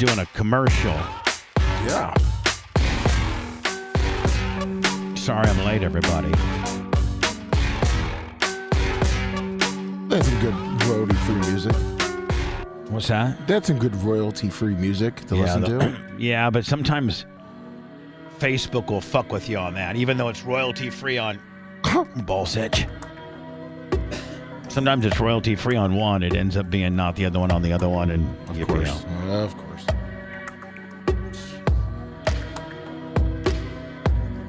doing a commercial. Yeah. Sorry I'm late, everybody. That's some good royalty-free music. What's that? That's some good royalty-free music to listen to. Yeah, but sometimes Facebook will fuck with you on that, even though it's royalty-free on Bullshit. Sometimes it's royalty-free on one. It ends up being not the other one on the other one. And Of course. Of course.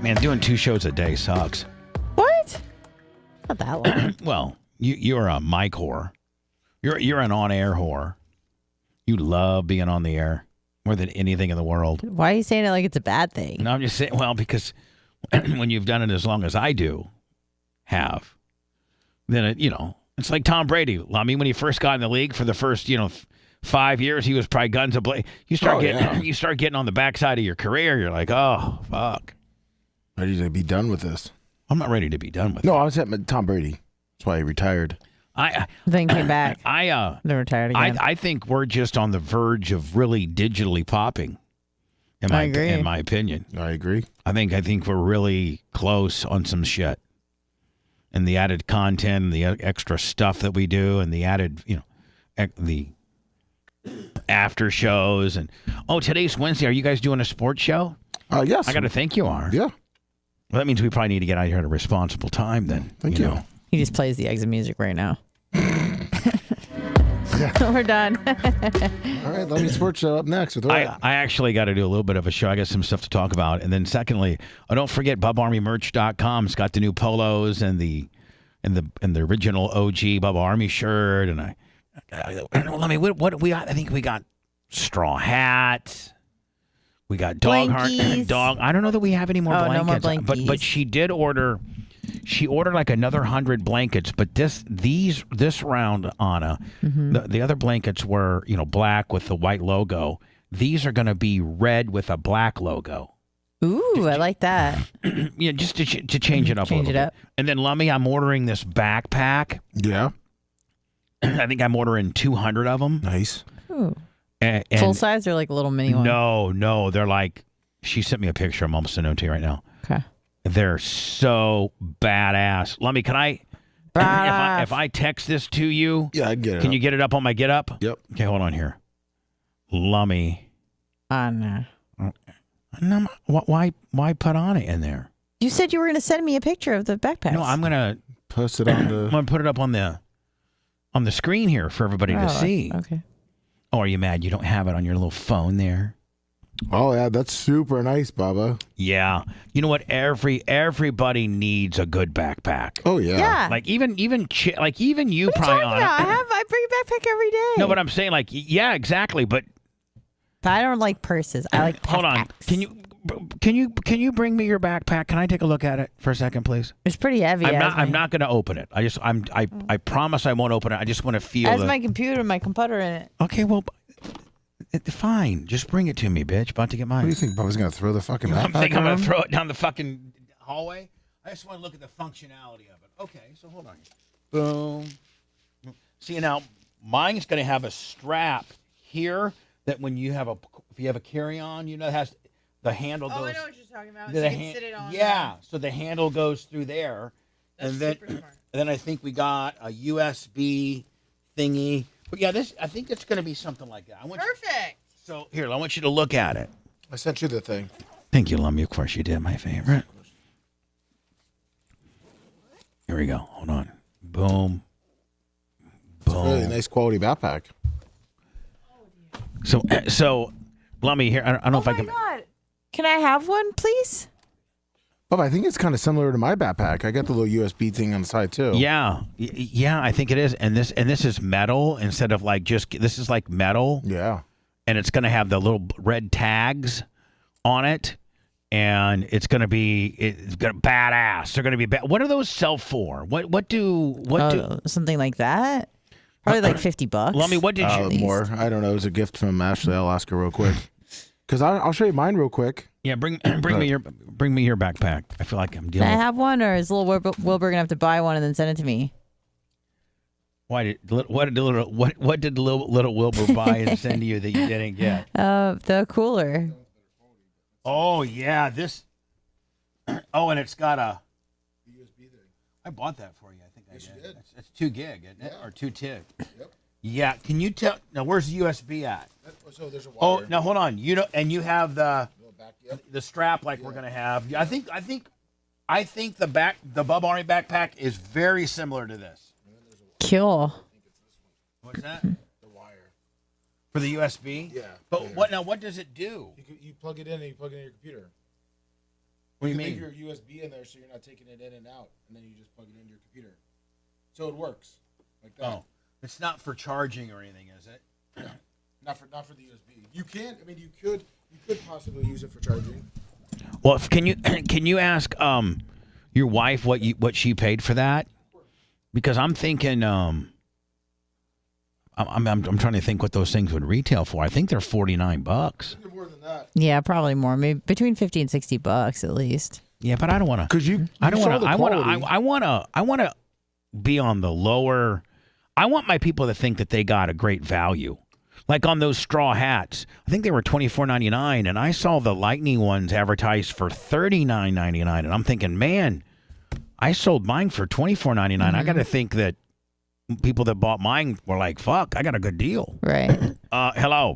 Man, doing 2 shows a day sucks. What? Not that long. Well, you're a mic whore. You're an on-air whore. You love being on the air more than anything in the world. Why are you saying it like it's a bad thing? No, I'm just saying, well, because when you've done it as long as I then it's like Tom Brady. I mean, when he first got in the league for the first, 5 years, he was probably guns ablaze. You start getting on the backside of your career. You're like, oh, fuck. Ready to be done with this. I'm not ready to be done with it. No, I was at Tom Brady. That's why he retired. Then came back. Then retired again. I think we're just on the verge of really digitally popping. I agree. In my opinion. I agree. I think we're really close on some shit. And the added content, and the extra stuff that we do, and the added, the after shows. And today's Wednesday. Are you guys doing a sports show? Yes. I got to think you are. Yeah. Well, that means we probably need to get out here at a responsible time then. Thank you. He just plays the exit music right now. We're done. All right, let me sports show up next with Roy. I actually got to do a little bit of a show. I got some stuff to talk about. And then secondly, don't forget BubbaArmyMerch.com. It's got the new polos and the original OG Bubba Army shirt. And what we got? I think we got straw hats. We got dog. I don't know that we have any more blankets. No more blankies. But she did order. She ordered like another 100 blankets, but this round, Anna, the other blankets were black with the white logo. These are going to be red with a black logo. Ooh, I like that. Yeah, just to change it up a little bit. And then Lummy, I'm ordering this backpack. Yeah. I think I'm ordering 200 of them. Nice. Ooh. And full size or like a little mini one? No, they're like. She sent me a picture. I'm almost sending it to you right now. Okay. They're so badass. Lummy, can I, if I text this to you? Yeah, I get it. Can you get it up on my Get Up? Yep. Okay, hold on here. Lummy. Anna. No, why put Anna in there? You said you were going to send me a picture of the backpack. No, I'm going to post it on the. I'm going to put it up on the screen here for everybody to see. Okay. Oh, are you mad you don't have it on your little phone there? Oh yeah, that's super nice, Bubba. Yeah, you know what? Everybody needs a good backpack. Oh yeah. Yeah. Like even you what probably. Are you talking about? I bring a backpack every day. No, but I'm saying yeah, exactly. But I don't like purses. I like backpacks. Hold on. Can you bring me your backpack? Can I take a look at it for a second, please? It's pretty heavy. I'm not going to open it. I promise I won't open it. I just want to feel. It has my computer in it. Okay, well. Fine, just bring it to me, bitch. About to get mine. What do you think, Bubba's going to throw the fucking backpack? I'm thinking I'm going to throw it down the fucking hallway. I just want to look at the functionality of it. Okay, so hold on. Boom. See, now mine's going to have a strap here that when you have if you have a carry-on, it has the handle goes. Oh, I know what you're talking about. So you can sit it on. Yeah, so the handle goes through there, and then I think we got a USB thingy. But yeah, I think it's going to be something like that. Perfect. So here, I want you to look at it. I sent you the thing. Thank you, Lummy. Of course you did. My favorite. Here we go. Hold on. Boom. It's a really nice quality backpack. So, Lummy, here. I don't know if I can. Oh my God! Can I have one, please? Bubba, I think it's kind of similar to my backpack. I got the little USB thing on the side too. Yeah, I think it is. And this is metal instead of this is like metal. Yeah. And it's going to have the little red tags on it, and it's going to be badass. They're going to be what do those sell for? What do something like that? Probably like $50. Lummy, what did you? More. I don't know. It was a gift from Ashley. I'll ask her real quick. Because I'll show you mine real quick. Yeah, bring me your backpack. I feel like I'm dealing. Can I have one, or is little Wilbur gonna have to buy one and then send it to me? What did little Wilbur buy and send to you that you didn't get? The cooler. Oh yeah, this. Oh, and it's got a USB thing. I bought that for you. I think Yes, I you did. did. It's 2 gig, isn't it? Yeah. Or 2 tig? Yep. Yeah. Can you tell? Now, where's the USB at? So there's a wire. Oh, now hold on. And you have the Back, yep. strap like we're gonna have. I think the Bubba Army backpack is very similar to this. Cool. What's that? The wire. For the USB? Yeah. But yeah. what does it do? You plug it in and you plug it in your computer. What do you leave mean? your USB in there so you're not taking it in and out, and then you just plug it into your computer. So it works like that. Oh, it's not for charging or anything, is it? No, not for the USB. You can. I mean, you could possibly use it for charging. Well, can you ask your wife what she paid for that? Because I'm thinking I'm trying to think what those things would retail for. I think they're $49. More than that. Yeah, probably more. Maybe between $50 and $60 at least. Yeah, but I don't want to. Because I don't want to. I want to be on the lower. I want my people to think that they got a great value. Like on those straw hats, I think they were $24.99, and I saw the Lightning ones advertised for $39.99, and I'm thinking, man, I sold mine for $24.99. I got to think that people that bought mine were like, fuck, I got a good deal. Right. Hello.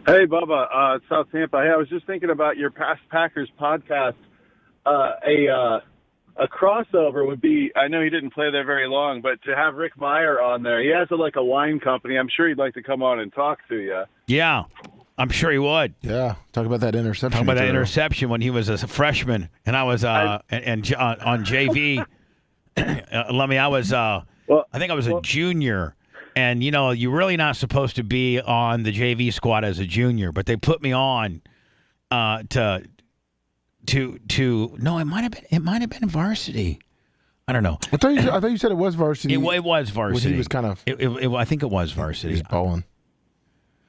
Hey, Bubba, South Tampa. Hey, I was just thinking about your Past Packers podcast. A crossover would be, I know he didn't play there very long, but to have Rick Meyer on there. He has a wine company. I'm sure he'd like to come on and talk to you. Yeah, I'm sure he would. Yeah. Talk about that interception. Talk about that interception when he was a freshman, and I was on JV. I think I was a junior, and you're really not supposed to be on the JV squad as a junior, but they put me on no, it might have been varsity. I don't know. I thought you said it was varsity. It was varsity. He was kind of. I think it was varsity. He's balling.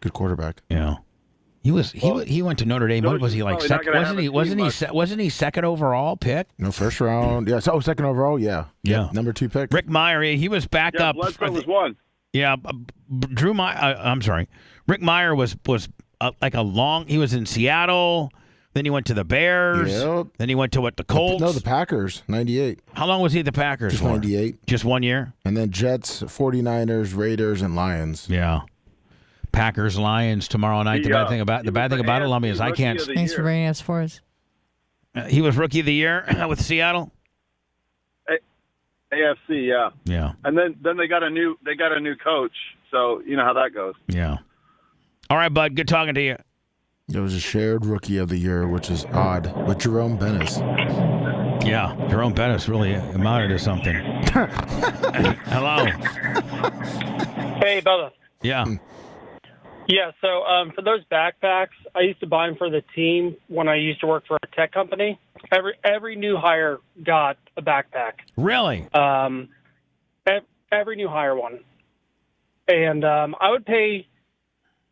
Good quarterback. Yeah. He went to Notre Dame. What was he like? Wasn't he second overall pick? No, first round. Yeah. So second overall. Yeah. Yeah. Number 2 pick. Rick Meyer. He was back up. Bledsoe was one. Yeah. Drew Meyer. I'm sorry. Rick Meyer was he was in Seattle. Then he went to the Bears. Yep. Then he went to the Colts. No, the Packers. 98. How long was he at the Packers Just for? 98. Just 1 year? And then Jets, 49ers, Raiders, and Lions. Yeah. Packers, Lions tomorrow night. The bad thing about it, Lummy, is I can't. Thanks for bringing up sports. He was Rookie of the Year with Seattle. AFC, yeah. Yeah. And then they got a new coach, so you know how that goes. Yeah. All right, bud. Good talking to you. It was a shared Rookie of the Year, which is odd, with Jerome Bettis. Yeah, Jerome Bettis really amounted to something. Hello. Hey, Bubba. Yeah. Yeah, so for those backpacks, I used to buy them for the team when I used to work for a tech company. Every new hire got a backpack. Really? Every new hire one. And I would pay,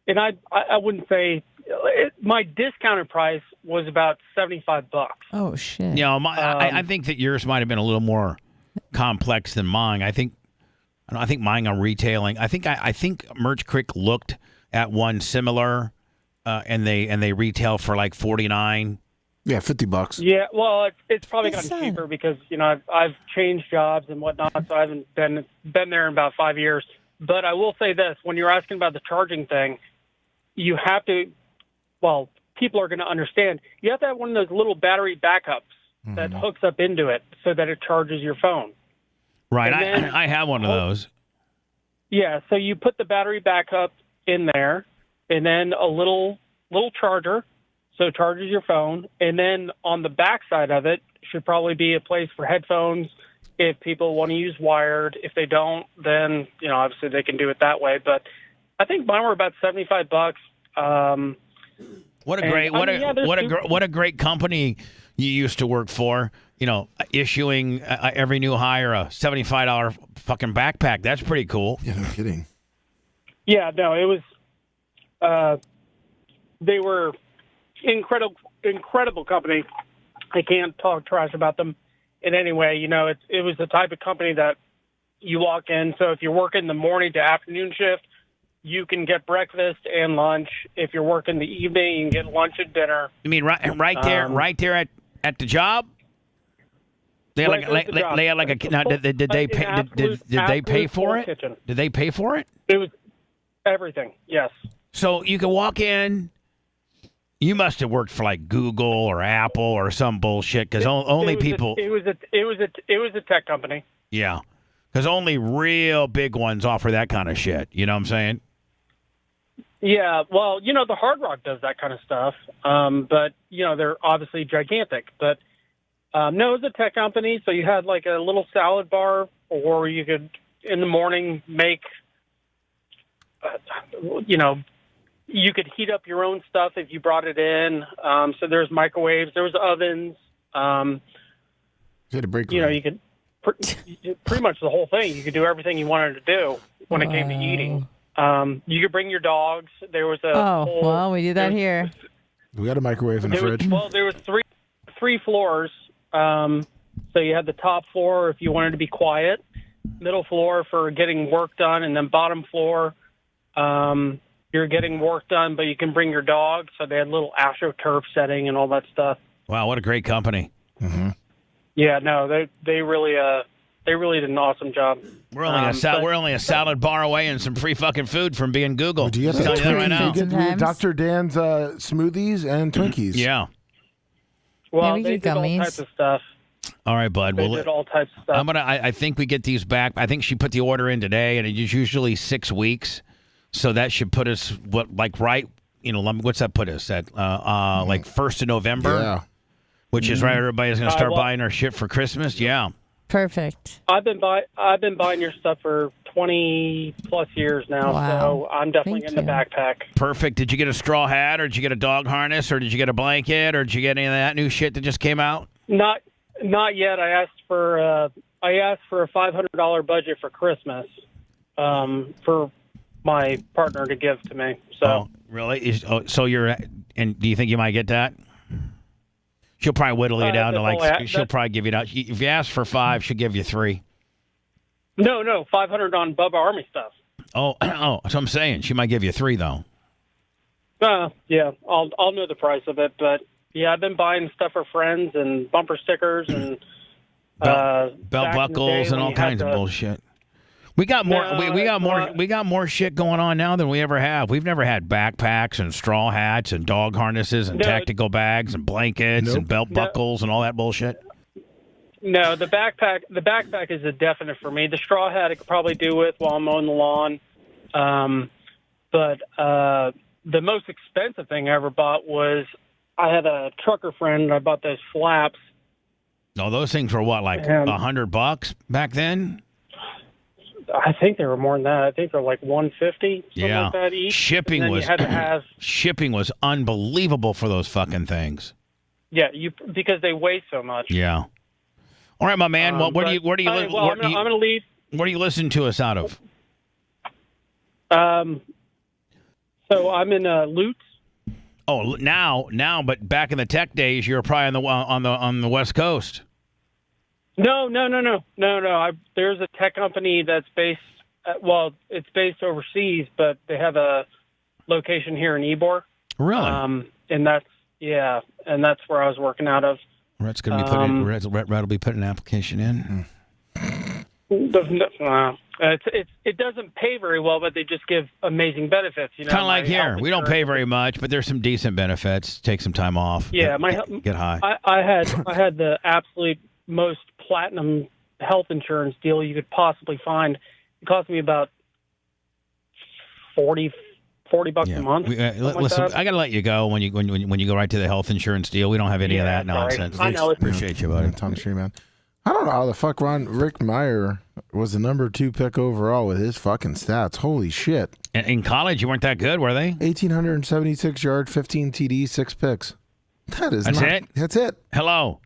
and I wouldn't say, my discounted price was about $75. Oh shit. Yeah, I think that yours might have been a little more complex than mine. I think mine are retailing. I think Merch Creek looked at one similar, and they retail for like $49. Yeah, $50. Yeah, well, it's probably That's gotten sad. cheaper because I've changed jobs and whatnot, so I haven't been there in about 5 years. But I will say this: when you're asking about the charging thing, you have to. Well, people are going to understand. You have to have one of those little battery backups that hooks up into it so that it charges your phone. Right, And then- I have one of those. Yeah, so you put the battery backup in there, and then a little charger, so it charges your phone. And then on the back side of it should probably be a place for headphones if people want to use wired. If they don't, then obviously they can do it that way. But I think mine were about $75. What a great company you used to work for. Issuing every new hire a $75 fucking backpack. That's pretty cool. Yeah, no kidding. Yeah, no, it was. They were incredible company. I can't talk trash about them in any way. It was the type of company that You walk in. So if you're working the morning to afternoon shift, you can get breakfast and lunch. If you're working the evening, you can get lunch and dinner. You mean right there at the job? They had Right there at the job. they had like a now, did they pay did they pay for it? Kitchen. Did they pay for it? It was everything. Yes. So you can walk in. You must have worked for like Google or Apple or some bullshit because only people. It was a tech company. Yeah, because only real big ones offer that kind of shit. You know what I'm saying? Yeah, well, the Hard Rock does that kind of stuff, but they're obviously gigantic. But no, it was a tech company, so you had like a little salad bar, or you could in the morning make, you could heat up your own stuff if you brought it in. So there's microwaves, there was ovens. You had a break. You could pretty much the whole thing. You could do everything you wanted to do when it came to eating. You could bring your dogs. There was a we do that here. We got a microwave in the fridge. There was three floors. So you had the top floor if you wanted to be quiet, middle floor for getting work done, and then bottom floor, you're getting work done, but you can bring your dog. So they had a little AstroTurf setting and all that stuff. Wow, what a great company. Mm-hmm. Yeah, no, they really did an awesome job. We're only a salad bar away and some free fucking food from being Google. Do you I'll tell you that right now. get Dr. Dan's smoothies and Twinkies? Yeah. Well, we they get did all gummies. types of stuff. All right, bud. They did all types of stuff. I think we get these back. I think she put the order in today, and it's usually 6 weeks. So that should put us what's that put us at? Like 1st of November. Yeah. Which is right. Everybody's gonna start buying our shit for Christmas. Yeah. Perfect. I've been buying your stuff for 20 plus years now, Wow. so I'm definitely Thank in the you. backpack. Perfect. Did you get a straw hat, or did you get a dog harness, or did you get a blanket, or did you get any of that new shit that just came out? Not yet. I asked for a $500 budget for Christmas, for my partner to give to me. So really? So and do you think you might get that? She'll probably whittle you down to she'll probably give you that. If you ask for 5, she'll give you 3. No, 500 on Bubba Army stuff. Oh, that's what I'm saying. She might give you 3 though. Yeah, I'll know the price of it, but yeah, I've been buying stuff for friends and bumper stickers and belt buckles and all kinds of bullshit. We got more. We got more shit going on now than we ever have. We've never had backpacks and straw hats and dog harnesses and tactical bags and blankets and belt buckles and all that bullshit. No, the backpack is a definite for me. The straw hat I could probably do with while I'm mowing the lawn. But the most expensive thing I ever bought was I had a trucker friend and I bought those flaps. No, those things were what, like $100 back then? I think they were more than that. I think they're like $150, something like that each. Shipping was unbelievable for those fucking things. Yeah, because they weigh so much. Yeah. All right, my man. Where do you I'm going to leave. Where do you listen to us out of? So I'm in Lutz. Oh, now, but back in the tech days, you were probably on the West Coast. No. There's a tech company that's based. It's based overseas, but they have a location here in Ybor. Really? And that's where I was working out of. Rhett's going to be putting. Rhett will be putting an application in. It doesn't pay very well, but they just give amazing benefits. Kind of like here, we don't pay very much, but there's some decent benefits. Take some time off. Yeah, get high. I had the absolute most platinum health insurance deal you could possibly find. It cost me about $40 a month. Listen, I got to let you go when you go right to the health insurance deal. We don't have any of that nonsense. I know. Appreciate you, buddy. Tom Street, man. I don't know how the fuck Rick Meyer was the number 2 pick overall with his fucking stats. Holy shit. In college, you weren't that good, were they? 1,876 yards, 15 TDs, 6 picks. That's it? That's it. Hello.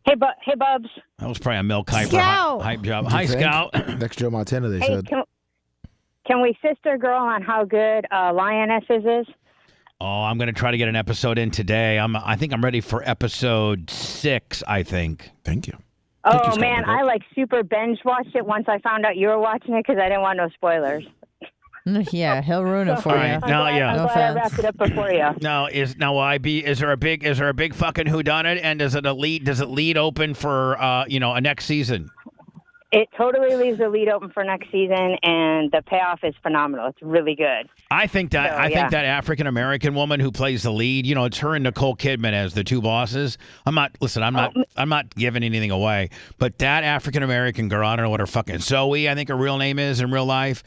Hey, Bubs. That was probably a Mel Kiper Scout. hype job. Hi, Scout. Next Joe Montana, they Hey, said. can we sister girl on how good Lionesses is? Oh, I'm going to try to get an episode in today. I think I'm ready for episode 6, I think. Thank you. Oh Cookies man, called I like super binge watched it once I found out you were watching it because I didn't want no spoilers. Yeah, he'll ruin it for All you. right. Now, yeah. I'm No glad I offense. wrapped it up before you. Now is there a big fucking whodunit, and does it lead open for a next season? It totally leaves the lead open for next season, and the payoff is phenomenal. It's really good. I think that So, yeah. African American woman who plays the lead, it's her and Nicole Kidman as the two bosses. I'm not giving anything away, but that African American girl, I don't know what her fucking Zoe, I think her real name is in real life.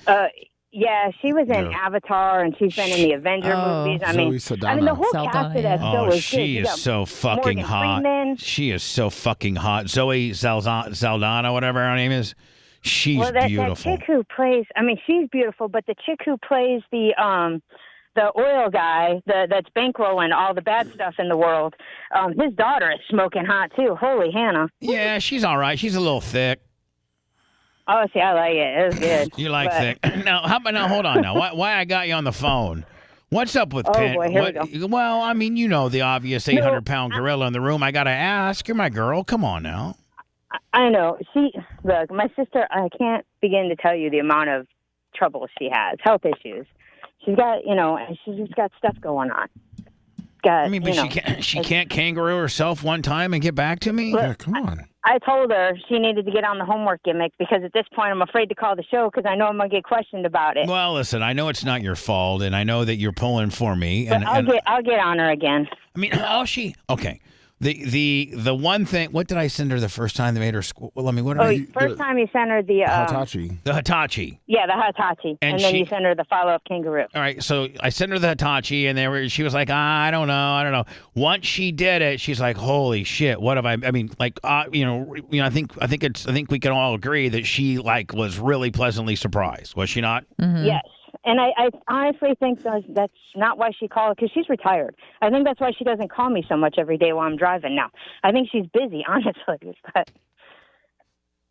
Yeah, she was in Avatar, and she's been in the Avenger movies. I mean, Zoe Saldana. the whole Saldana, cast of that yeah. show Oh, is good. she You is got so fucking Morgan hot. Freeman. She is so fucking hot. Zoe Saldana, whatever her name is. She's that beautiful. chick who plays, she's beautiful, but the chick who plays the oil guy that's bankrolling all the bad stuff in the world, his daughter is smoking hot too. Holy Hannah. Yeah, she's all right. She's a little thick. Oh, see, I like it. It was good. You like But- thick. Now, hold on now. Why I got you on the phone? What's up with Oh, Penn? boy, here we go. Well, I mean, the obvious 800-pound gorilla in the room. I got to ask. You're my girl. Come on now. I know. Look, my sister, I can't begin to tell you the amount of trouble she has, health issues. She's got, she's just got stuff going on. I mean, but she can't kangaroo herself one time and get back to me? Yeah, come on. I told her she needed to get on the homework gimmick because at this point I'm afraid to call the show because I know I'm going to get questioned about it. Well, listen, I know it's not your fault, and I know that you're pulling for me. But I'll get on her again. I mean, okay. The one thing, what did I send her the first time they made her school? Well, I mean, what did I? First time you sent her the Hitachi. The Hitachi. Yeah, the Hitachi, and then you sent her the follow-up kangaroo. All right, so I sent her the Hitachi, and she was like, I don't know. Once she did it, she's like, holy shit, what have I? I mean, like, I think we can all agree that she was really pleasantly surprised, was she not? Mm-hmm. Yes. And I honestly think that's not why she called, because she's retired. I think that's why she doesn't call me so much every day while I'm driving now. I think she's busy, honestly. But,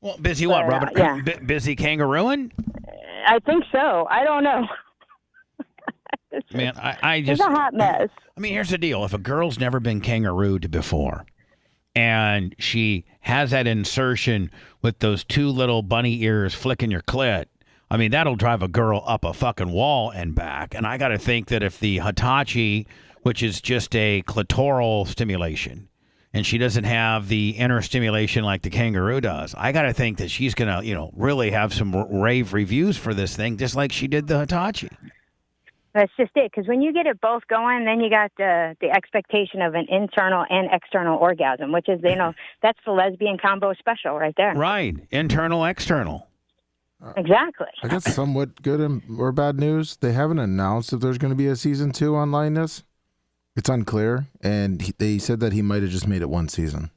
Well, busy what, Robert? yeah. Busy kangarooing? I think so. I don't know. Man, I It's just... a hot mess. I mean, here's the deal. If a girl's never been kangarooed before, and she has that insertion with those two little bunny ears flicking your clit, I mean, that'll drive a girl up a fucking wall and back. And I got to think that if the Hitachi, which is just a clitoral stimulation, and she doesn't have the inner stimulation like the kangaroo does, I got to think that she's going to, really have some rave reviews for this thing, just like she did the Hitachi. That's just it. Because when you get it both going, then you got the expectation of an internal and external orgasm, which is, that's the lesbian combo special right there. Right. Internal, external. Exactly. I got somewhat good or bad news. They haven't announced if there's going to be a season 2 on Lioness. It's unclear, and they said that he might have just made it one season.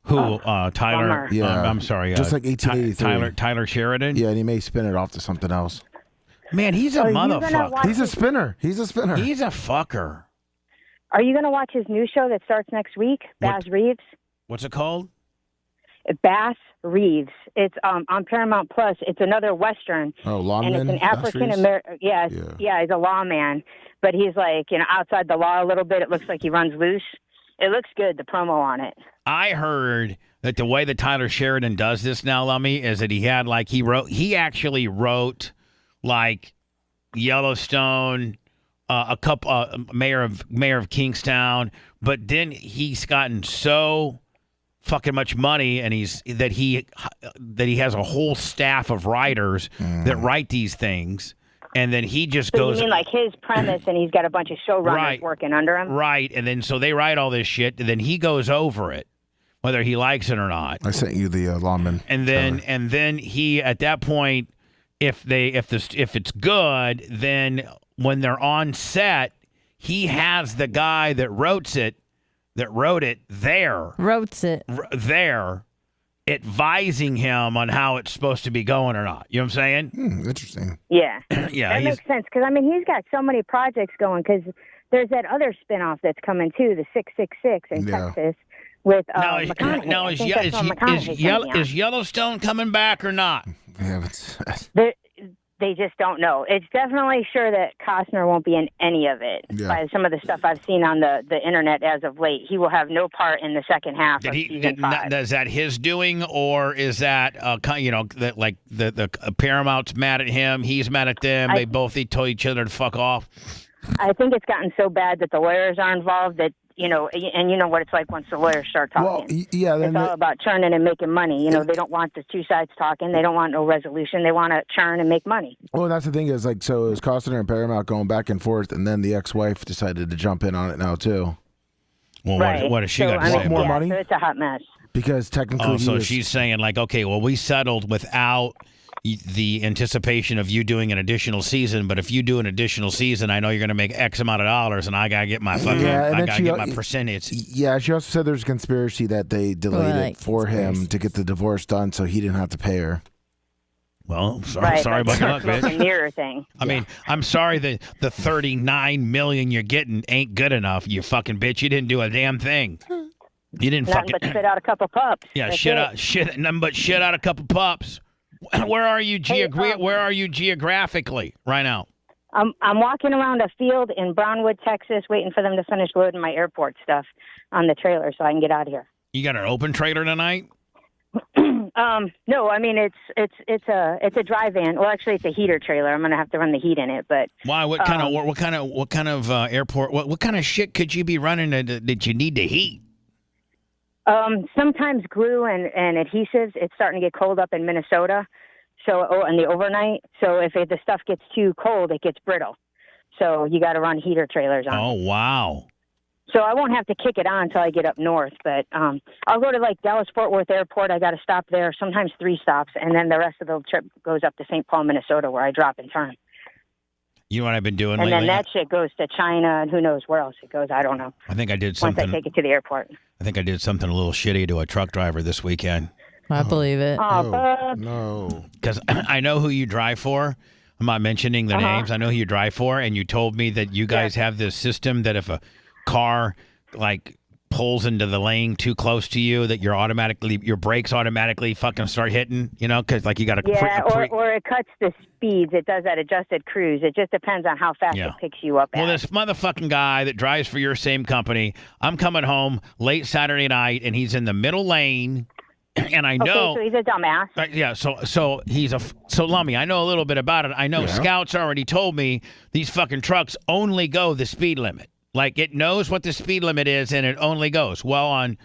Who? Tyler? Bummer. Yeah. I'm sorry. Just like 1883. Tyler Sheridan? Yeah, and he may spin it off to something else. Man, he's a Are you gonna motherfucker. watch He's a spinner. He's a spinner. He's a fucker. Are you going to watch his new show that starts next week, Bass Reeves? What's it called? Bass Reeves. It's on Paramount Plus. It's another Western. Oh, And lawman. it's an African American. Yeah, he's a lawman, but he's outside the law a little bit. It looks like he runs loose. It looks good, the promo on it. I heard that the way that Tyler Sheridan does this now, Lummy, is that he actually wrote Yellowstone, Mayor of Kingstown, but then he's gotten so fucking much money, and that he has a whole staff of writers that write these things, and then he just So goes. you mean his premise, and he's got a bunch of showrunners working under him? Right, and then so they write all this shit, and then he goes over it, whether he likes it or not. I sent you the lawman. And then he, at that point, if it's good, then when they're on set, he has the guy that wrote it there, advising him on how it's supposed to be going or not. You know what I'm saying? Interesting. Yeah. Yeah, That makes sense, because, he's got so many projects going, because there's that other spinoff that's coming, too, the 666 in Texas with McConaughey. Now is Yellowstone coming back or not? Yeah, they just don't know. It's definitely sure that Costner won't be in any of it. Yeah. By some of the stuff I've seen on the internet as of late, he will have no part in the second half of season 5. Is that his doing, or is that that like the Paramount's mad at him, he's mad at them, they both told each other to fuck off? I think it's gotten so bad that the lawyers are involved that, and you know what it's like once the lawyers start talking. Well, yeah, then it's all about churning and making money. They don't want the two sides talking. They don't want no resolution. They want to churn and make money. well, that's the thing is like, so it was Costner and Paramount going back and forth, and then the ex-wife decided to jump in on it now too. Well, Right. what has she So, got to I say mean, about it? money? So it's a hot mess. Because technically, Oh, he so was- she's saying like, okay, well, we settled without the anticipation of you doing an additional season, but if you do an additional season, I know you're going to make X amount of dollars, and I gotta get my fucking, Yeah, and I then gotta she- get my percentage. Yeah, she also said there's a conspiracy that they delayed Right, it for him to get the divorce done, so he didn't have to pay her. Well, sorry Right. about like your luck, smoke and bitch. mirror thing. I mean, I'm sorry that the $39 million you're getting ain't good enough. You fucking bitch. You didn't do a damn thing. You didn't Nothing fucking. but spit out a couple pups. Yeah, That's shit it. out, shit, nothing but shit out a couple pups. Where are you Where are you geographically right now? I'm walking around a field in Brownwood, Texas, waiting for them to finish loading my airport stuff on the trailer so I can get out of here. You got an open trailer tonight? No, I mean it's a dry van. Well, actually, it's a heater trailer. I'm gonna have to run the heat in it, but Why? What kind of airport? What kind of shit could you be running that you need to heat? sometimes glue and adhesives. It's starting to get cold up in Minnesota, so in the overnight. So if the stuff gets too cold, it gets brittle. So you got to run heater trailers on. Oh wow. So I won't have to kick it on until I get up north, but I'll go to like Dallas-Fort Worth Airport. I got to stop there, sometimes 3 stops, and then the rest of the trip goes up to St. Paul, Minnesota, where I drop and turn. You know what I've been doing And lately? then that shit goes to China, and who knows where else it goes. I don't know. I think I did Once something. I take it to the airport. I think I did something a little shitty to a truck driver this weekend. I believe it. Oh, Bub. No. Because I know who you drive for. I'm not mentioning the names. I know who you drive for, and you told me that you guys have this system that if a car like pulls into the lane too close to you, that your brakes automatically fucking start hitting. You know, because like you got to. Yeah, or it cuts the speeds. It does that adjusted cruise. It just depends on how fast it picks you up. Well, this motherfucking guy that drives for your same company, I'm coming home late Saturday night, and he's in the middle lane. And I know, Okay, so he's a dumbass. yeah. So he's so Lummy. I know a little bit about it. I know Scouts already told me these fucking trucks only go the speed limit. Like it knows what the speed limit is, and it only goes. Well, on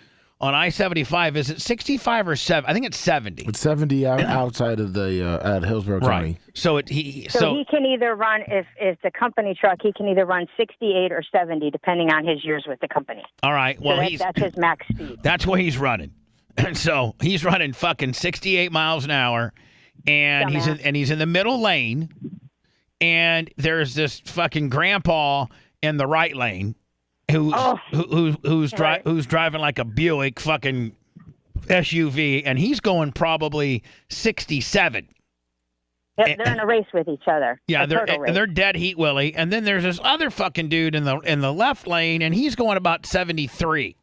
I-75, is it 65 or 7? I think it's 70. It's 70 outside of the at Hillsborough County. Right. So he can either run if the company truck. He can either run 68 or 70, depending on his years with the company. All right. Well, so that's his max speed. That's what he's running. And so he's running fucking 68 miles an hour, and he's in the middle lane, and there's this fucking grandpa in the right lane who's driving like a Buick fucking SUV, and he's going probably 67. Yep, they're in a race with each other. Yeah, they're dead heat Willie, and then there's this other fucking dude in the left lane, and he's going about 73.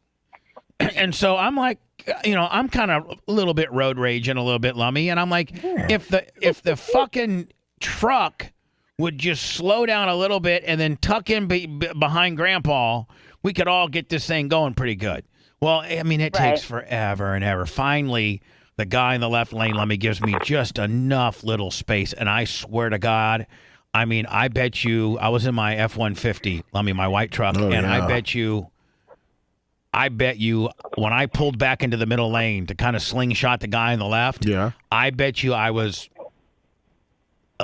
And so I'm like, I'm kind of a little bit road raging, a little bit Lummy, and I'm like, if the fucking truck would just slow down a little bit and then tuck in behind Grandpa, we could all get this thing going pretty good. Well, I mean, it takes forever and ever. Finally, the guy in the left lane, Lummy, gives me just enough little space, and I swear to God, I mean, I bet you, I was in my F-150, Lummy, my white truck, I bet you when I pulled back into the middle lane to kind of slingshot the guy on the left, I bet you I was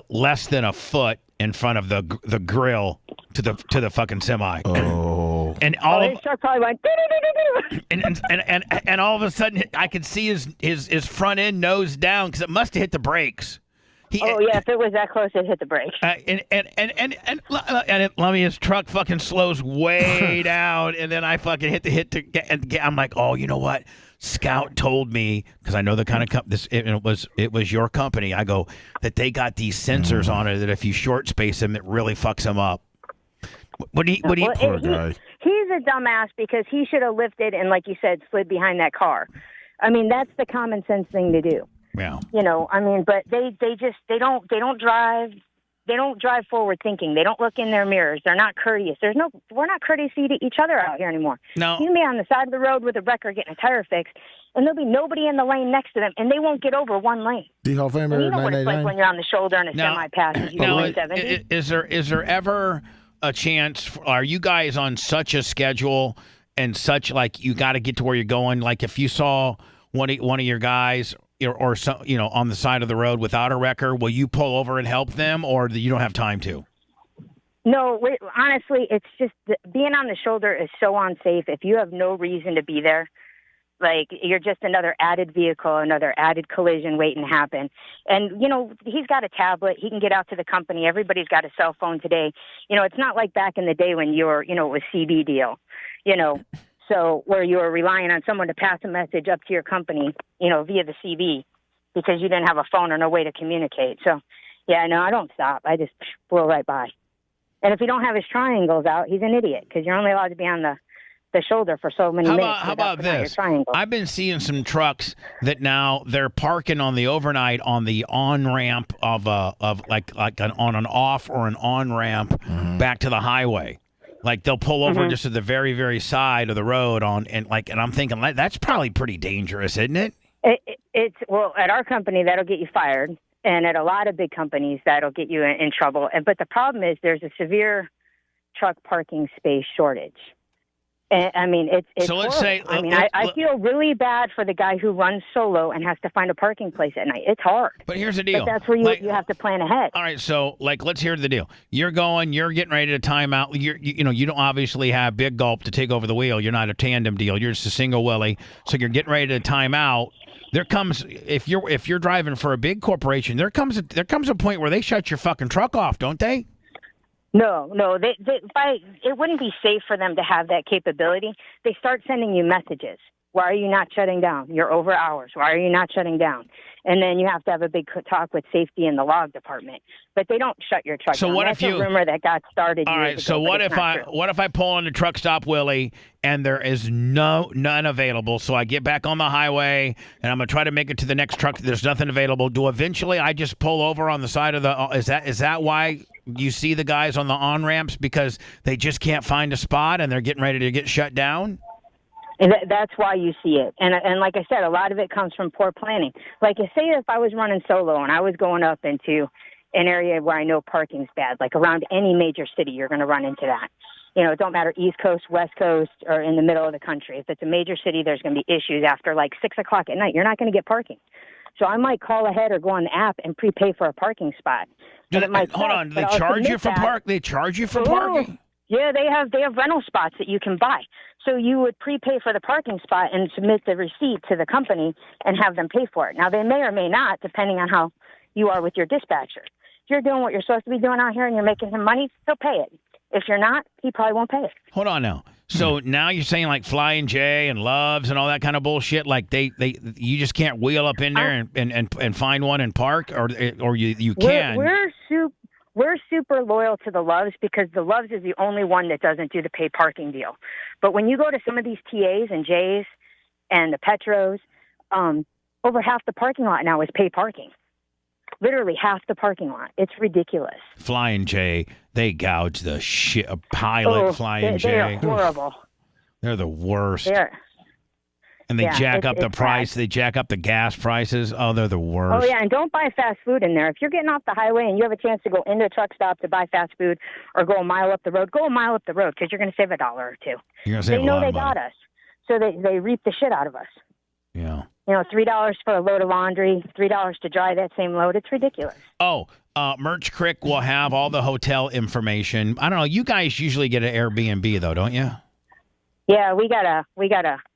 less than a foot in front of the grill to the fucking semi. Oh. And all his truck probably went and all of a sudden I could see his front end nose down because it must have hit the brakes. If it was that close, it hit the brakes. And Lummy, his truck fucking slows way down, and then I fucking hit I'm like, oh, you know what? Scout told me, because I know the kind of it was your company. I go that they got these sensors on it that if you short space them, it really fucks them up. Poor guy. He's a dumbass because he should have lifted and, like you said, slid behind that car. I mean, that's the common sense thing to do. Yeah. You know, I mean, but they don't drive forward thinking. They don't look in their mirrors. They're not courteous. We're not courteous to each other out here anymore. No. You can be on the side of the road with a wrecker getting a tire fixed, and there'll be nobody in the lane next to them, and they won't get over one lane. The Hall of And Famer you know what it's like 999. when you're on the shoulder and a semi passes you Now, going 70. is there ever a chance? Are you guys on such a schedule and such like you got to get to where you're going? Like if you saw one of your guys or some, on the side of the road without a wrecker, will you pull over and help them, or you don't have time to? No, honestly, it's just being on the shoulder is so unsafe. If you have no reason to be there, like you're just another added vehicle, another added collision waiting to happen. And, he's got a tablet. He can get out to the company. Everybody's got a cell phone today. It's not like back in the day when it was CB deal, so where you were relying on someone to pass a message up to your company, via the CB because you didn't have a phone or no way to communicate. So, yeah, no, I don't stop. I just blow right by. And if you don't have his triangles out, he's an idiot because you're only allowed to be on the shoulder for so many minutes. How about this? I've been seeing some trucks that now they're parking on the overnight on the on ramp on an off or an on ramp back to the highway. Like they'll pull over just at the very, very side of the road and I'm thinking that's probably pretty dangerous, isn't it? It's at our company that'll get you fired, and at a lot of big companies that'll get you in trouble. But the problem is there's a severe truck parking space shortage. And, I mean, it's so. Let's horrible. say I feel really bad for the guy who runs solo and has to find a parking place at night. It's hard. But here's the deal. But that's where you have to plan ahead. All right, so let's hear the deal. You're getting ready to time out. You don't obviously have big gulp to take over the wheel. You're not a tandem deal. You're just a single Willie. So you're getting ready to time out. There comes if you're driving for a big corporation, there comes a point where they shut your fucking truck off, don't they? No, it wouldn't be safe for them to have that capability. They start sending you messages. Why are you not shutting down? You're over hours. Why are you not shutting down? And then you have to have a big talk with safety in the log department. But they don't shut your truck down. That's a rumor that got started. All right. So what if I pull on the truck stop, Willie, and there is none available? So I get back on the highway and I'm gonna try to make it to the next truck. There's nothing available. Do eventually I just pull over on the side of the? Is that why you see the guys on the on ramps because they just can't find a spot and they're getting ready to get shut down? And that's why you see it. And like I said, a lot of it comes from poor planning. Like, say if I was running solo and I was going up into an area where I know parking's bad, like around any major city, you're going to run into that. It don't matter East Coast, West Coast, or in the middle of the country. If it's a major city, there's going to be issues after like 6 o'clock at night. You're not going to get parking. So I might call ahead or go on the app and prepay for a parking spot. Hold on. They charge you for parking? Yeah, they have rental spots that you can buy. So you would prepay for the parking spot and submit the receipt to the company and have them pay for it. Now, they may or may not, depending on how you are with your dispatcher. If you're doing what you're supposed to be doing out here and you're making him money, he'll pay it. If you're not, he probably won't pay it. Hold on now. So now you're saying like Flying J and Loves and all that kind of bullshit, like you just can't wheel up in there and find one and park, or you can. We're super loyal to the Loves because the Loves is the only one that doesn't do the pay parking deal. But when you go to some of these TAs and J's and the Petros, over half the parking lot now is pay parking. Literally half the parking lot. It's ridiculous. Flying J, they gouge the shit. Pilot Flying J. They're horrible. They're the worst. And they Yeah, jack up the price. bad. They jack up the gas prices. Oh, they're the worst. Oh, yeah, and don't buy fast food in there. If you're getting off the highway and you have a chance to go into a truck stop to buy fast food or go a mile up the road, go a mile up the road because you're going to save $1 or $2. You're going to save They know a lot they of money. got us, so they reap the shit out of us. Yeah. $3 for a load of laundry, $3 to dry that same load. It's ridiculous. Oh, Merch Crick will have all the hotel information. I don't know. You guys usually get an Airbnb, though, don't you? Yeah, we got a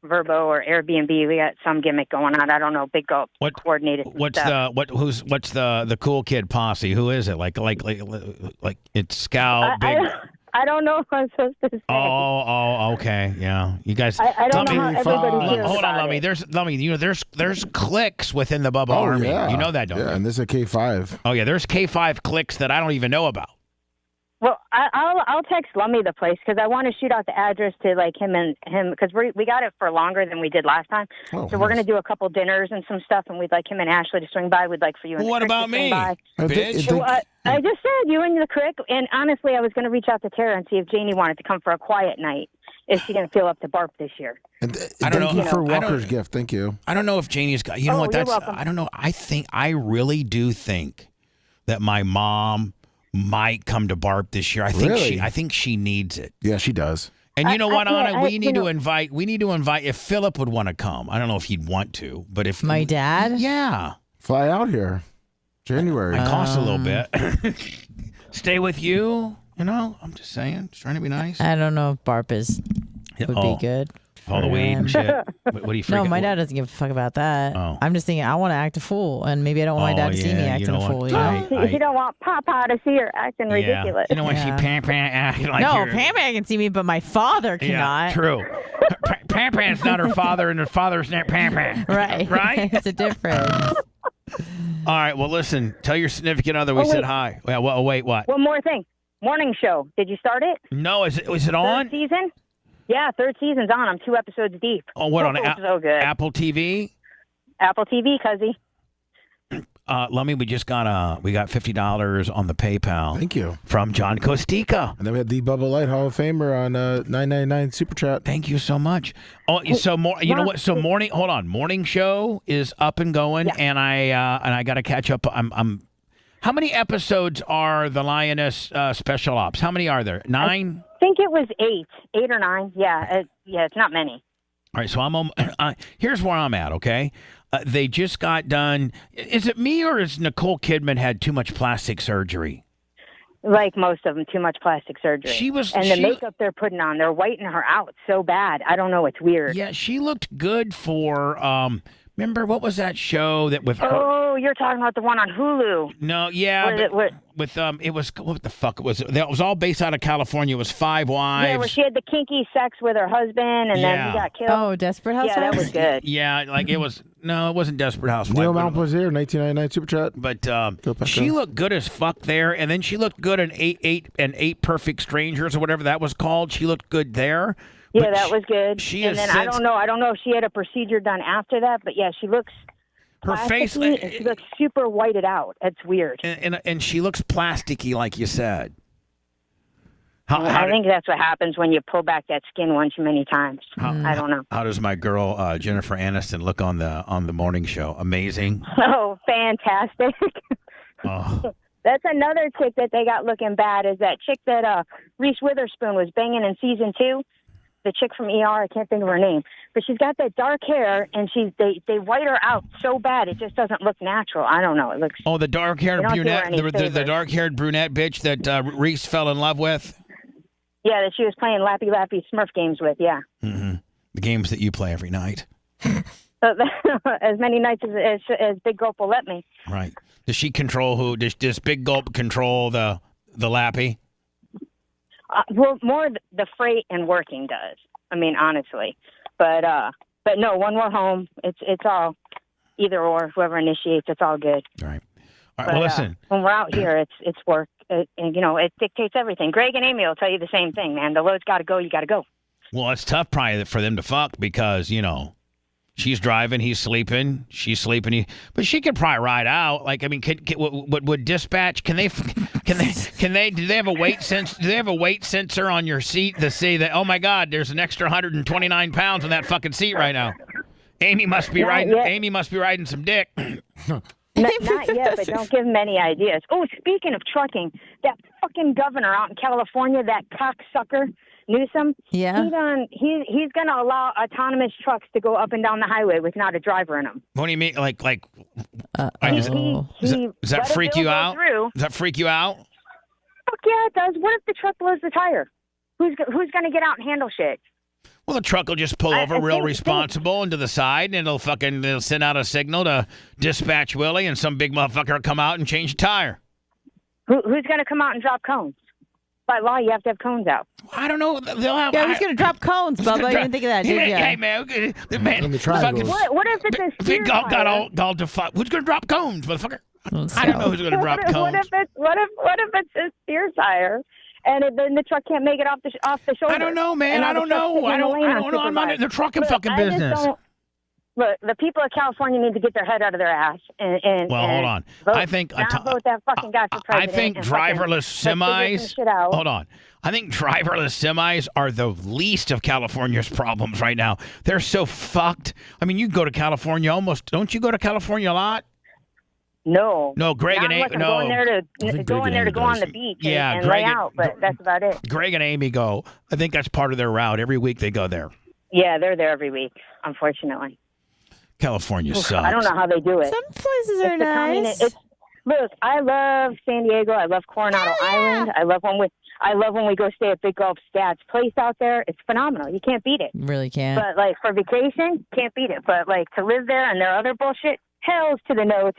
Verbo or Airbnb. We got some gimmick going on. I don't know. Big Gulp coordinated. What's stuff. what's the cool kid posse? Who is it? Like it's Scout. I don't know if I'm supposed to say. Oh, okay, yeah. You guys. I don't know how everybody feels Hold on, about Lummy. it. There's cliques within the Bubba Army. Yeah. You know that, don't you? Yeah, and this is a K5. Oh yeah, there's K5 cliques that I don't even know about. Well, I'll text Lummy the place because I want to shoot out the address to like him because we got it for longer than we did last time. Oh, so we're nice. gonna do a couple dinners and some stuff, and we'd like him and Ashley to swing by. We'd like for you and What Crick about to swing me? by. Bitch. So, I just said you and the Crick, and honestly, I was gonna reach out to Tara and see if Janie wanted to come for a quiet night. Is she gonna feel up to bark this year? And I don't thank know. you for I don't- Walker's gift. Thank you. I don't know if Janie's got. You know Oh, what? you're That's. welcome. I don't know. I really do think that my mom might come to Barb this year. I think she needs it. Yeah, she does. And you know what, Anna? We need you to invite. We need to invite. If Philip would want to come, I don't know if he'd want to, but if My dad? yeah, Fly out here. January. it costs a little bit. Stay with you. You know, I'm just saying, just trying to be nice. I don't know if Barb would be good. All the for weed him. and shit. What do you? No, freaking- my dad doesn't give a fuck about that. Oh. I'm just thinking I want to act a fool, and maybe I don't want my dad to see me yeah, you acting know a fool. what? You know? You don't want Papa to see her acting ridiculous. You know when Yeah. she Pan acting like No, you're- Pam can see me, but my father cannot. Yeah, true. Pan-Pan's not her father, and her father's not Pan-Pan. Right. Right? It's a difference. All right, well, listen. Tell your significant other we Oh, said wait. hi. Well, wait, what? One more thing. Morning show. Did you start it? No, is it on? Third season? Yeah, third season's on. I'm 2 episodes deep. Oh, what, on so good. Apple TV? Apple TV, cuzzy. Lummy, we got $50 on the PayPal Thank you. from John Costica. And then we had the Bubba Light Hall of Famer on 999 Super Chat. Thank you so much. Oh, so more. You know what? So morning show is up and going, Yeah. and I got to catch up. I'm. How many episodes are the Lioness Special Ops? How many are there? 9. I think it was 8 or 9. Yeah, it's not many. All right, so here's where I'm at, okay? They just got done. Is it me or is Nicole Kidman had too much plastic surgery? Like most of them, too much plastic surgery. The makeup they're putting on, they're whiting her out so bad. I don't know. It's weird. Yeah, she looked good for, remember, what was that show that with her? Oh, you're talking about the one on Hulu. No, yeah, it was, what the fuck was it? That was all based out of California. It was 5 Wives. Yeah, where she had the kinky sex with her husband, and then he got killed. Oh, Desperate Housewives? Yeah, that was good. Yeah, like it was. No, it wasn't Desperate Housewives. Neil Mount was here, 1999 Super Chat. But she looked good as fuck there, and then she looked good in eight Perfect Strangers or whatever that was called. She looked good there. Yeah, But that was good. She and has then I since- don't know if she had a procedure done after that, but yeah, she looks Her face, plasticky, and she looks super whited out. It's weird. and she looks plasticky, like you said. I think that's what happens when you pull back that skin one too many times. I don't know. How does my girl Jennifer Aniston look on the morning show? Amazing. Oh, fantastic. Oh. That's another chick that they got looking bad, is that chick that Reese Witherspoon was banging in season 2. The chick from ER, I can't think of her name. But she's got that dark hair, and they white her out so bad it just doesn't look natural. I don't know. It looks... Oh, the dark-haired They don't do her brunette, any the favors. dark-haired brunette bitch that Reese fell in love with. Yeah, that she was playing Lappy Lappy Smurf games with, yeah. Mm-hmm. The games that you play every night. As many nights as Big Gulp will let me. Right. Does she control who? Does Big Gulp control the Lappy? Well, more the freight and working does. I mean, honestly, but no, when we're home, it's all either or. Whoever initiates, it's all good. All right. All right. But, Well, listen. when we're out here, it's work, and it dictates everything. Greg and Amy will tell you the same thing, man. The load's got to go. You got to go. Well, it's tough probably for them to fuck because she's driving, he's sleeping, she's sleeping, but she could probably ride out. Like, I mean, would dispatch? Do they have a weight sense? Do they have a weight sensor on your seat to say that? Oh my God, there's an extra 129 pounds on that fucking seat right now. Amy must be riding. yet. Amy must be riding some dick. Not yet, but don't give them any ideas. Oh, speaking of trucking, that fucking governor out in California, that cocksucker Newsom. Yeah. He's going to allow autonomous trucks to go up and down the highway with not a driver in them. What do you mean? Like? Oh. Does that freak you out? Does that freak you out? Fuck yeah, it does. What if the truck blows the tire? Who's going to get out and handle shit? Well, the truck will just pull over I real think- responsible and to the side, and they'll send out a signal to dispatch Willie, and some big motherfucker will come out and change the tire. Who's going to come out and drop cones? By law, you have to have cones out. I don't know. They'll have. Yeah, who's going to drop cones, Bubba? You didn't think of that, did you? Hey, man. In the triangles. What if it's a steer Big Gulp got tire? all defiant. Who's going to drop cones, motherfucker? Let's I don't go. know who's going to drop What cones. if it's a steer tire and then the truck can't make it off the shoulder. I don't know, man. I don't know. I don't know. I'm not in the trucking fucking business. Look, the people of California need to get their head out of their ass and well, hold on. Vote, I think vote that fucking guy for president. I think driverless semis. Hold on. I think driverless semis are the least of California's problems right now. They're so fucked. I mean, you go to California almost. Don't you go to California a lot? No. No, Greg and Amy. No. Going there to go on the beach and lay out, but that's about it. Greg and Amy go. I think that's part of their route. Every week they go there. Yeah, they're there every week, unfortunately. California sucks. I don't know how they do it. Some places are nice. Look, I love San Diego. I love Coronado Island. I love when we go stay at Big Gulp Stats place out there. It's phenomenal. You can't beat it. You really can't. But like for vacation, can't beat it. But like to live there and their other bullshit, hell's to the no,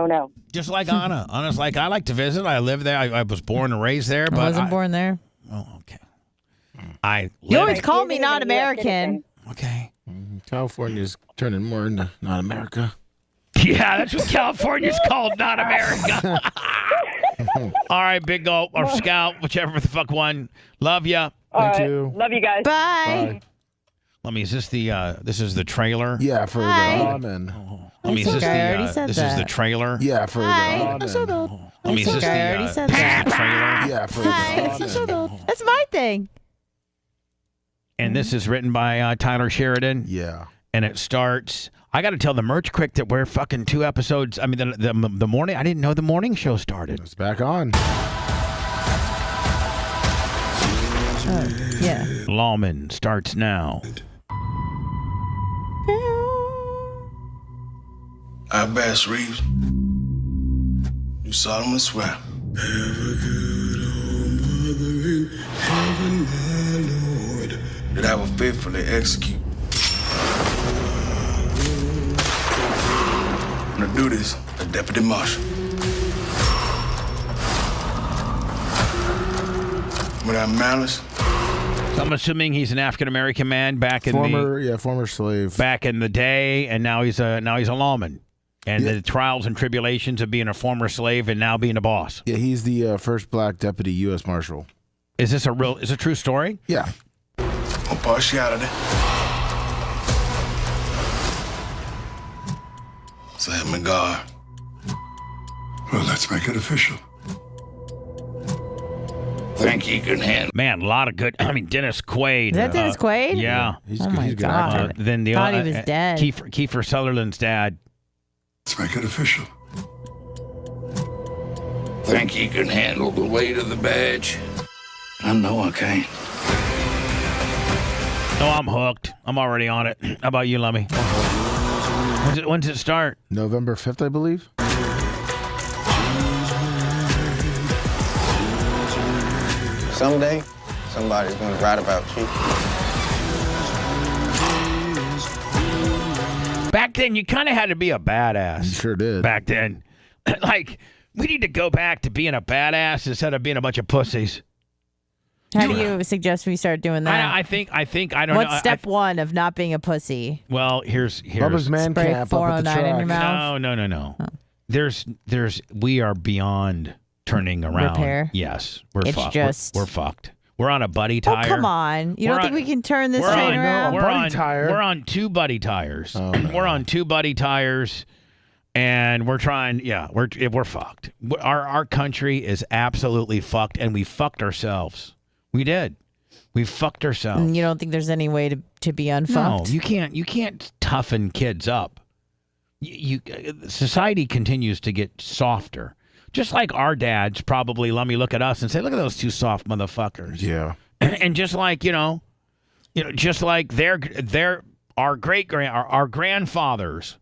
no. Just like Anna. Anna's like, I like to visit. I live there. I was born and raised there, but I wasn't born there. Oh, okay. You always call me not American. Okay. California's turning more into not America. Yeah, that's what California's called, not America. All right, Big Gulp or Scout, whichever the fuck one. Love ya. Thank you. Love you guys. Bye. Let me. Is this this is the trailer? Yeah, for Hi. the ramen. Let me. Is this I already said this that. is the trailer? Yeah, for Hi. the ramen. Let me. Is this I already said that. the trailer? Yeah, for Hi. the ramen. That's my thing. And this is written by Tyler Sheridan. Yeah. And it starts. I got to tell the merch quick that we're fucking 2 episodes. I mean, the morning. I didn't know the morning show started. It's back on. Yeah. Lawman starts now. I, Bass Reeves, do solemnly swear. Have a good old mother in heaven, my Lord, that I will faithfully execute. I'm gonna do this as Deputy Marshal. Without malice. So I'm assuming he's an African American man back in former slave. back in the day, and now he's a lawman. And the trials and tribulations of being a former slave and now being a boss. Yeah, he's the first black deputy U.S. Marshal. Is this a true story? Yeah. No partiality. So help me God. Well, let's make it official. Think he can handle. Man, a lot of good. I mean, Dennis Quaid. Is that Dennis Quaid? Yeah. He's Oh good. my He's a good God. actor. Then the Thought he was dead. Kiefer Sutherland's dad. Let's make it official. Think he can handle the weight of the badge? I know I can. Oh, I'm hooked. I'm already on it. How about you, Lummy? When's it start? November 5th, I believe. Someday, somebody's going to write about you. Back then, you kind of had to be a badass. You sure did. Back then. Like, we need to go back to being a badass instead of being a bunch of pussies. How do you suggest we start doing that? I think I don't know. What's step one of not being a pussy? Well, here's Bubba's man Spray camp up at the 409 in your track. mouth? No. There's we are beyond turning around. Repair? Yes, we're It's fucked. just- We're fucked. We're on a buddy Oh, tire. come on. You We're don't think on- we can turn this we're train on, around? We're Buddy on tire. We're on 2 buddy tires. Oh, no. We're on 2 buddy tires, and we're trying. Yeah, we're fucked. Our country is absolutely fucked, and we fucked ourselves. We did. We fucked ourselves. And you don't think there's any way to be No, unfucked? you can't toughen kids up. Society continues to get softer. Just like our dads probably let me look at us and say, look at those 2 soft motherfuckers. Yeah. And just like, just like our grandfathers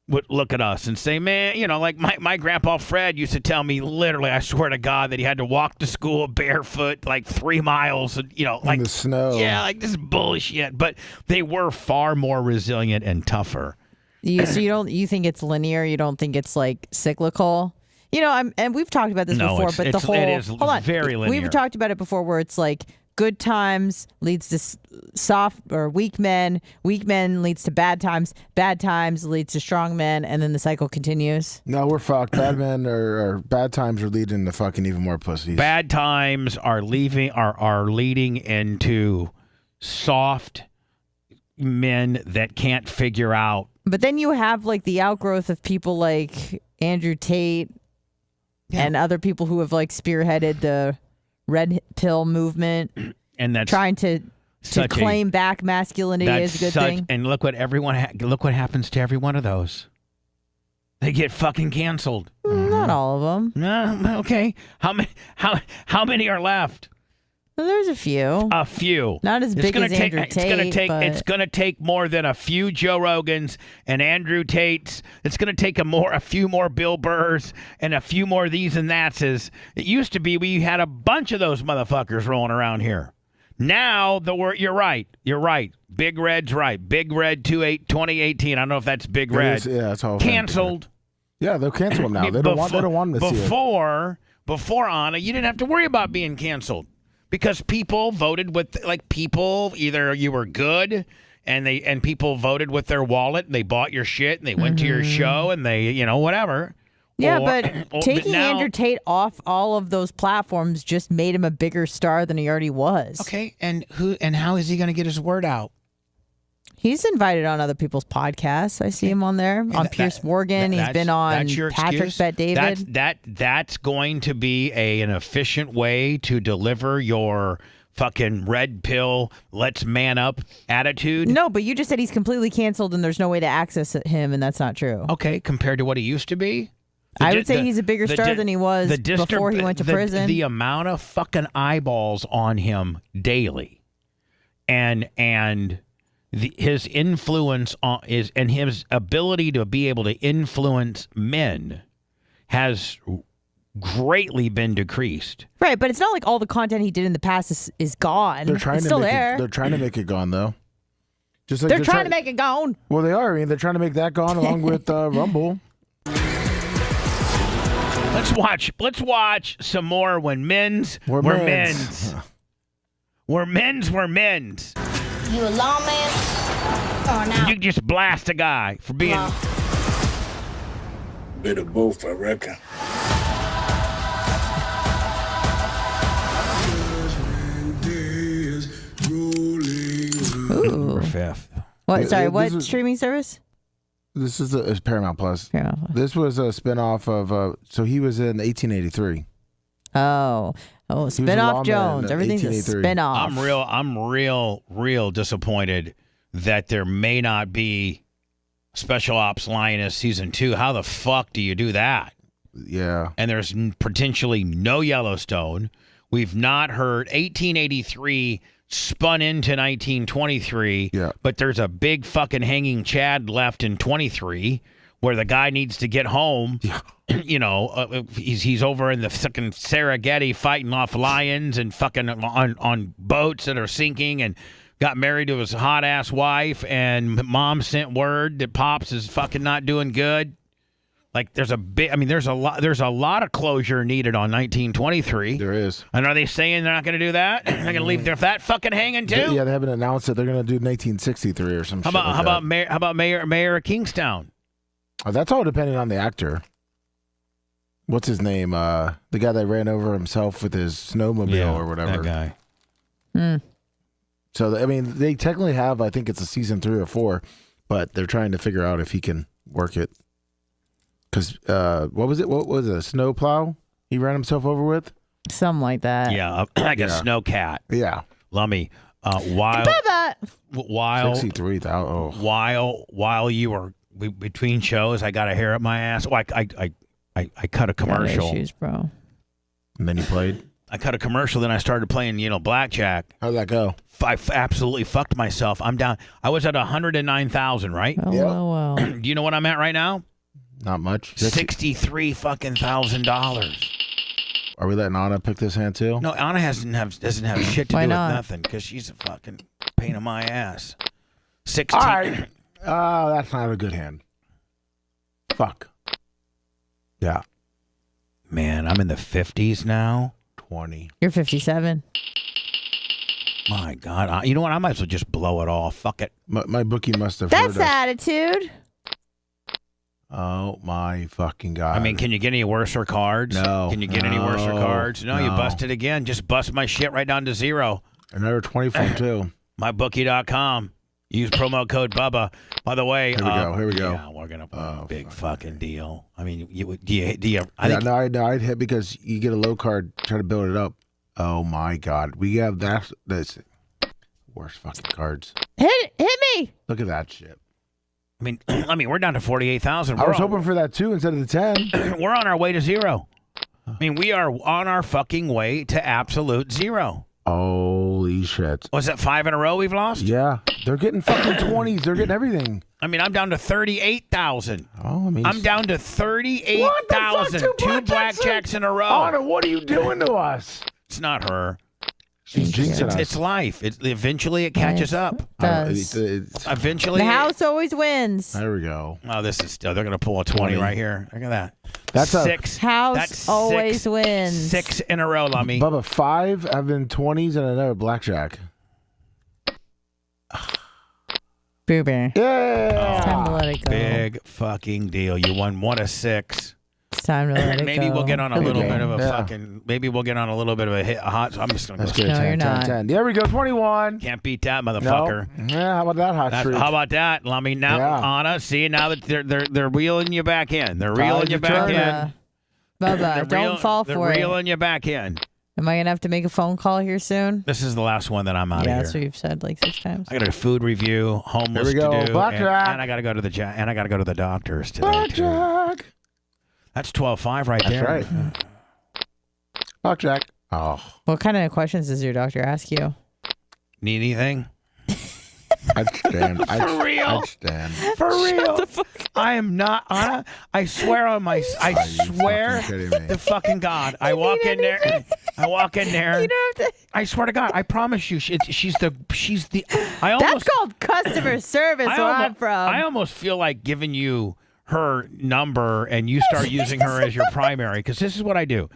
would look at us and say, man, like my grandpa Fred used to tell me literally, I swear to God, that he had to walk to school barefoot like 3 miles, like in the snow. Yeah, like this is bullshit. But they were far more resilient and tougher. So you think it's linear? You don't think it's like cyclical? And we've talked about this No, before, it's- but it is hold on. very linear. We've talked about it before where it's like good times leads to soft or weak men leads to bad times leads to strong men, and then the cycle continues. No, we're fucked. Bad men or bad times are leading to fucking even more pussies. Bad times are leading into soft men that can't figure out. But then you have like the outgrowth of people like Andrew Tate and other people who have like spearheaded the red pill movement, and that's trying to claim back masculinity as a good thing. And look what look what happens to every one of those. They get fucking canceled. Not all of them. No, okay. How many are left? Well, there's a few. A few. Not as big as Andrew Tate. It's going to take more than a few Joe Rogans and Andrew Tates. It's going to take a few more Bill Burrs and a few more these and that's. It used to be we had a bunch of those motherfuckers rolling around here. Now you're right. Big Red's right. Big Red 2018. I don't know if that's Big Red. Yeah, that's all. Canceled. Yeah, they'll cancel them now. They don't want them to see it. Before Anna, you didn't have to worry about being canceled. Because people voted with, either you were good and people voted with their wallet and they bought your shit and they went to your show and they, whatever. Yeah, but taking Andrew Tate off all of those platforms just made him a bigger star than he already was. Okay, and how is he going to get his word out? He's invited on other people's podcasts. I see him on there. On Piers Morgan. He's been on Patrick Bet David. That's going to be an efficient way to deliver your fucking red pill, let's man up attitude. No, but you just said he's completely canceled and there's no way to access him, and that's not true. Okay, compared to what he used to be? I would say he's a bigger star than he was before he went to prison. The amount of fucking eyeballs on him daily and his influence and his ability to be able to influence men has greatly been decreased. Right, but it's not like all the content he did in the past is gone. It's still there. They're trying to make it gone, though. Just like they're trying to make it gone. Well, they are. I mean, they're trying to make that gone along with Rumble. Let's watch some more when men's were men's. Where men's were men's. You a lawman or not? You just blast a guy for being... Bit of both, I reckon. Ooh. We're fifth. What? Sorry, what streaming service? This is Paramount Plus. This was a spinoff of. So he was in 1883. Oh, spinoff Jones. Everything's a spinoff. I'm real disappointed that there may not be Special Ops Lioness Season 2. How the fuck do you do that? Yeah. And there's potentially no Yellowstone. We've not heard 1883 spun into 1923. Yeah. But there's a big fucking hanging Chad left in 23 where the guy needs to get home. Yeah. He's over in the fucking Serengeti fighting off lions and fucking on boats that are sinking and got married to his hot ass wife, and mom sent word that Pops is fucking not doing good. Like there's a lot of closure needed on 1923. There is. And are they saying they're not going to do that? They're going to leave that fucking hanging too? Yeah, they haven't announced that they're going to do 1963 or some shit. How about Mayor of Kingstown? That's all depending on the actor. What's his name? The guy that ran over himself with his snowmobile or whatever. That guy. So, I mean, they technically have, I think it's a season 3 or 4, but they're trying to figure out if he can work it. Because, what was it? What was it? A snowplow he ran himself over with? Something like that. Yeah, like a snowcat. Yeah. Lummy. While 63,000. While you were between shows, I got a hair up my ass. Oh, I cut a commercial. Issues, bro. And then you played? I cut a commercial, then I started playing, blackjack. How'd that go? I absolutely fucked myself. I'm down. I was at 109,000, right? Well. Do you know what I'm at right now? Not much. $63,000. Are we letting Anna pick this hand too? No, Anna doesn't have shit to Why do not? with nothing because she's a fucking pain in my ass. 16. All right. That's not a good hand. Fuck. Yeah. Man, I'm in the 50s now. 20. You're 57. My God. You know what? I might as well just blow it all. Fuck it. My bookie must have That's heard us. attitude. Oh my fucking God. I mean, can you get any worser cards? No. Can you get any worser cards? No, you busted again. Just bust my shit right down to zero. Another 20 from too. MyBookie.com. Use promo code Bubba. By the way, Here we go. Yeah, we're gonna put a big fucking deal. I mean, do you? I'd hit because you get a low card, try to build it up. Oh my God, we have that's worst fucking cards. Hit me. Look at that shit. I mean, we're down to 48,000. I was hoping for that too instead of the 10. We're on our way to zero. I mean, we are on our fucking way to absolute zero. Holy shit. Was that 5 in a row we've lost? Yeah. They're getting fucking 20s. They're getting everything. I mean, I'm down to 38,000. Oh, I mean, I'm down to 38,000. Two blackjacks in a row. Anna, what are you doing to us? It's not her. She's jinxing us. It's life. Eventually it catches up. Eventually. The house always wins. There we go. Oh, this is they're going to pull a 20 right here. Look at that. That's six. House always wins. 6 in a row, Lummy. Bubba, 5 have been 20s and another blackjack. Boober. Yeah. It's time to let it go. Big fucking deal. You won 1 of 6. It's time to let it Maybe go. we'll get on a little bit of a Yeah. fucking. Maybe we'll get on a little bit of a hit. I'm just gonna Let's go. get a No, 10, you're 10, not. 10. There we go, 21. Can't beat that, motherfucker. No. Yeah, how about that hot streak? How about that, Lummy? Now, Yeah. Anna, see now that they're reeling you back in. They're reeling you back in. Bubba, don't fall They're for it. reeling you back in. Am I gonna have to make a phone call here soon? This is the last one that I'm out Yeah, of that's here. what you've said like 6 times. I got a food review, homeless Here we go. to do, Blackjack. and I got to go to the doctors today too. Blackjack. That's 12-5 right That's there. right. Blackjack. Oh, What kind of questions does your doctor ask you? Need anything? I'd stand. For real? I'd stand. For real? I am not. I swear on my. I Are you swear fucking kidding me? the fucking God. I walk in there. I walk in there. You don't have to. I swear to God. I promise you. She's the. I That's almost. called customer service where I'm from. I almost feel like giving you her number and you start using her as your primary because this is what I do.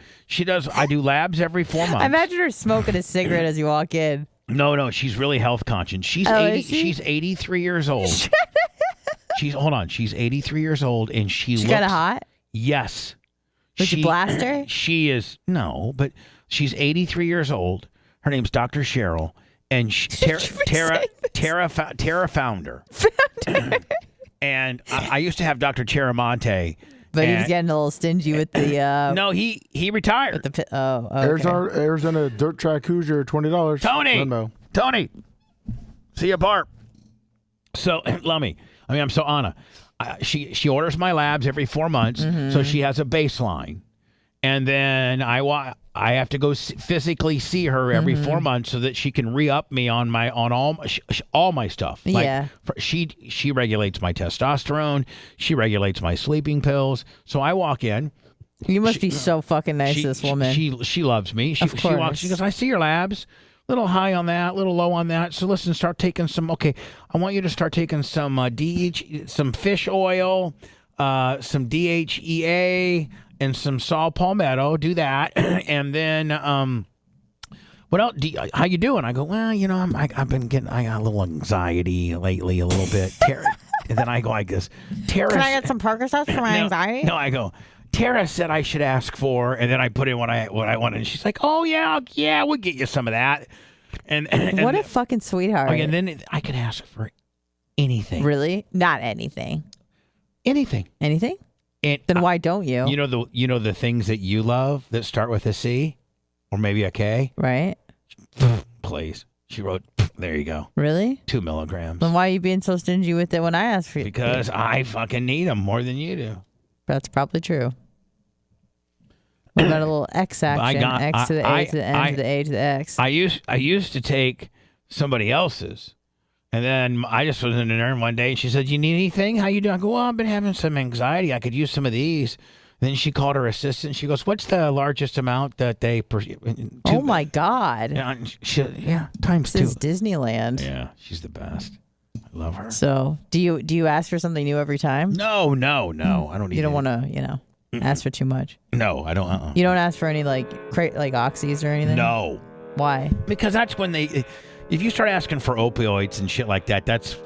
I do labs every 4 months. I imagine her smoking a cigarette as you walk in. No, she's really health conscious. She's Is she? She's 83 years old. She's 83 years old and she looks Kind of hot. Yes. Would you blast her? She is but she's 83 years old. Her name's Dr. Cheryl and Terra Founder. And I used to have Dr. Cheramonte. But he was getting a little stingy with the. No, he retired. With the okay. Arizona Dirt Track Hoosier, $20. Tony, Venmo. Tony, see you, Bart. So, Lummy, I'm so Anna. She orders my labs every 4 months, so she has a baseline, and then I have to go physically see her every 4 months so that she can re-up me on all my stuff. Yeah. She regulates my testosterone. She regulates my sleeping pills. So I walk in. You must be so fucking nice, this woman. She loves me. She Of course. walks. She goes, I see your labs. Little high on that, little low on that. So listen, start taking some. Okay, I want you to start taking some some fish oil, some DHEA, and some saw palmetto. Do that, and then what else? How you doing? I go, well, I got a little anxiety lately, a little bit. And then I guess, Tara. Can I get some Percocets for my anxiety? No, I go. Tara said I should ask for, and then I put in what I wanted. And she's like, "Oh yeah, we'll get you some of that." And what a fucking sweetheart! And then I could ask for anything. Really? Not anything. Anything. Anything? And then why don't you? You know the things that you love that start with a C, or maybe a K. Right. Please. She wrote. There you go. Really? 2 milligrams. Then why are you being so stingy with it when I ask for you? Because I fucking need them more than you do. That's probably true. What about a little X action? X to the A to the N to the A to the X. I used to take somebody else's, and then I just was in there one day, and she said, "You need anything? How you doing?" I go, "Well, I've been having some anxiety. I could use some of these." Then she called her assistant. She goes, "What's the largest amount that they?" Oh my God! Yeah, times this 2. Is Disneyland. Yeah, she's the best. I love her. So, do you ask for something new every time? No. I don't. You don't want to, ask for too much. No, I don't. You don't ask for any like oxys or anything. No. Why? Because that's when they. if you start asking for opioids and shit like that, that's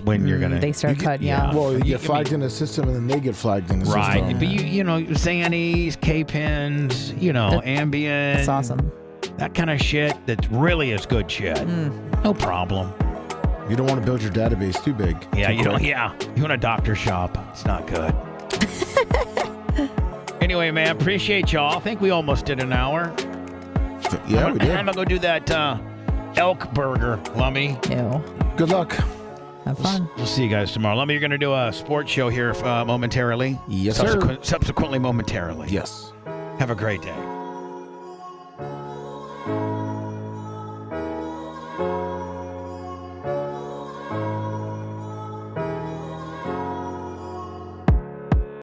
when you're gonna. They start cutting you out. Well, you You- get flagged in the system, and then they get flagged in the Right, system. but you know, Xannies, K-pens, Ambien. That's awesome. That kind of shit that really is good shit. No problem. You don't want to build your database too big. Yeah, too you don't. quick. Yeah, you want a doctor shop. It's not good. Anyway, man, appreciate y'all. I think we almost did an hour. Yeah, we did. I'm gonna go do that elk burger, Lummy. Ew. Good luck. Have fun. We'll see you guys tomorrow. Lummy, you're gonna do a sports show here momentarily. Yes, sir. Subsequently, momentarily. Yes. Have a great day.